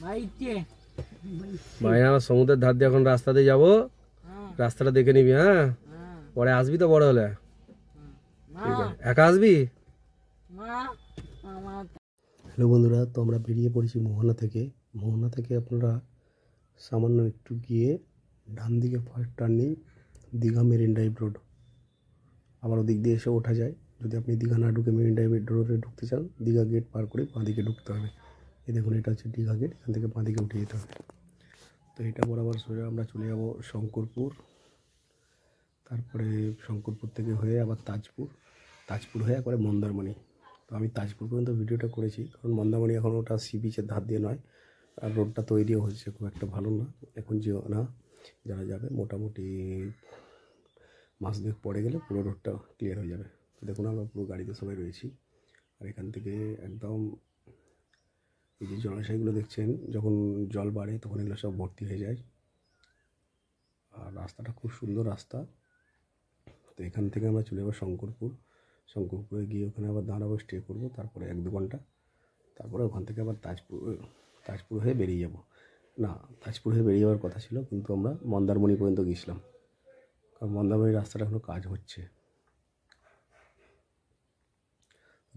ভাই আমার সমুদ্রের ধার দিয়ে এখন রাস্তা দিয়ে যাবো, রাস্তাটা দেখে নিবি। হ্যাঁ, পরে আসবি তো বড় হলে। ঠিক আছে, একা আসবি? হ্যালো বন্ধুরা, তো আমরা বেরিয়ে পড়েছি মোহনা থেকে। মোহনা থেকে আপনারা সামান্য একটু গিয়ে ডান দিকে first turning Digha marine drive road, আবার ওদিক দিয়ে এসে ওঠা যায়। যদি আপনি দীঘা না ঢুকে মেরিন ড্রাইভ রোডে ঢুকতে চান, দীঘা গেট পার করে বাঁ দিকে ঢুকতে হবে। এই দেখুন, এটা হচ্ছে দীঘা গেট, এখান থেকে বাঁ দিকে উঠে যেতে হবে। তো এটা বরাবর সোজা আমরা চলে যাব শঙ্করপুর, তারপরে শঙ্করপুর থেকে হয়ে আবার তাজপুর, তাজপুর হয়ে একবারে মন্দারমণি। তো আমি তাজপুর পর্যন্ত ভিডিওটা করেছি, কারণ মন্দারমণি এখন ওটা সি বিচের ধার দিয়ে নয়, আর রোডটা তৈরিও হচ্ছে, খুব একটা ভালো না এখন। যেও না, যারা যাবে মোটামুটি মাস দুয়েক পরে গেলে পুরো রোডটা ক্লিয়ার হয়ে যাবে। দেখুন আমরা পুরো গাড়িতে সবাই রয়েছি। আর এখান থেকে একদম এই যে জলাশয়গুলো দেখছেন, যখন জল বাড়ে তখন এগুলো সব ভর্তি হয়ে যায়। আর রাস্তাটা খুব সুন্দর রাস্তা। তো এখান থেকে আমরা চলে যাবো শঙ্করপুর। শঙ্করপুরে গিয়ে ওখানে আবার দাঁড়াবো, স্টে করবো, তারপরে 1-2 ঘন্টা। তারপরে ওখান থেকে আবার তাজপুর হয়ে বেরিয়ে যাব। না, তাজপুর হয়ে বেরিয়ে যাওয়ার কথা ছিল, কিন্তু আমরা মন্দারমণি পর্যন্ত গিয়েছিলাম, কারণ মন্দারমণির রাস্তাটা এখনও কাজ হচ্ছে।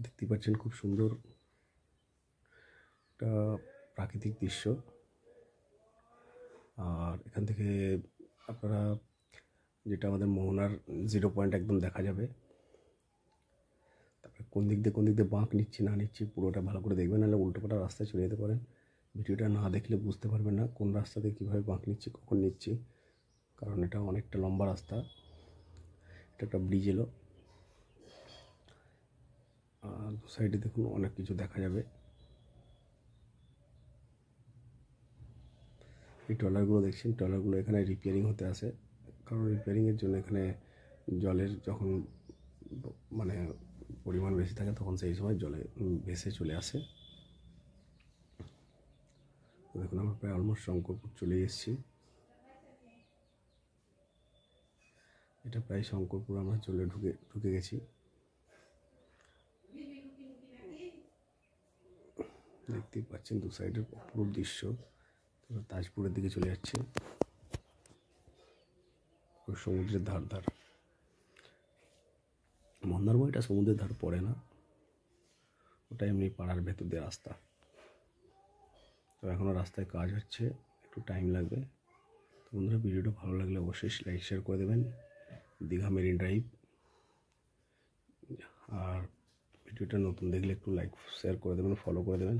দেখতে পাচ্ছেন খুব সুন্দর একটা প্রাকৃতিক দৃশ্য। আর এখান থেকে আপনারা যেটা আমাদের মোহনার 0 পয়েন্ট একদম দেখা যাবে। তারপরে কোন দিক দিয়ে বাঁক নিচ্ছি না নিচ্ছি পুরোটা ভালো করে দেখবেন, নাহলে উল্টোপাল্টা রাস্তায় চলে যেতে পারেন। ভিডিওটা না দেখলে বুঝতে পারবেন না কোন রাস্তাতে কীভাবে বাঁক নিচ্ছি, কখন নিচ্ছি, কারণ এটা অনেকটা লম্বা রাস্তা। এটা একটা ব্রিজ এলো, আর সাইডে দেখুন অনেক কিছু দেখা যাবে। এই ট্রলারগুলো দেখছেন, ট্রলারগুলো এখানে রিপেয়ারিং হতে আসে, কারণ রিপেয়ারিংয়ের জন্য এখানে জলের যখন মানে পরিমাণ বেশি থাকে তখন সেই সময় জলে ভেসে চলে আসে। দেখুন আমরা প্রায় অলমোস্ট শঙ্করপুর চলে এসেছি। এটা প্রায় শঙ্করপুর আমরা ঢুকে গেছি। দেখতেই পাচ্ছেন দু সাইডের অপরূপ দৃশ্য। তাজপুরের দিকে চলে যাচ্ছে, সমুদ্রের ধার। মন্দারমণিটা সমুদ্রের ধার পড়ে না, ওটা এমনি পাড়ার ভেতর দিয়ে রাস্তা। তো এখনও রাস্তায় কাজ হচ্ছে, একটু টাইম লাগবে। তো বন্ধুরা, ভিডিওটা ভালো লাগলে অবশ্যই লাইক শেয়ার করে দেবেন। Digha marine drive. আর ভিডিওটা নতুন দেখলে একটু লাইক শেয়ার করে দেবেন, ফলো করে দেবেন।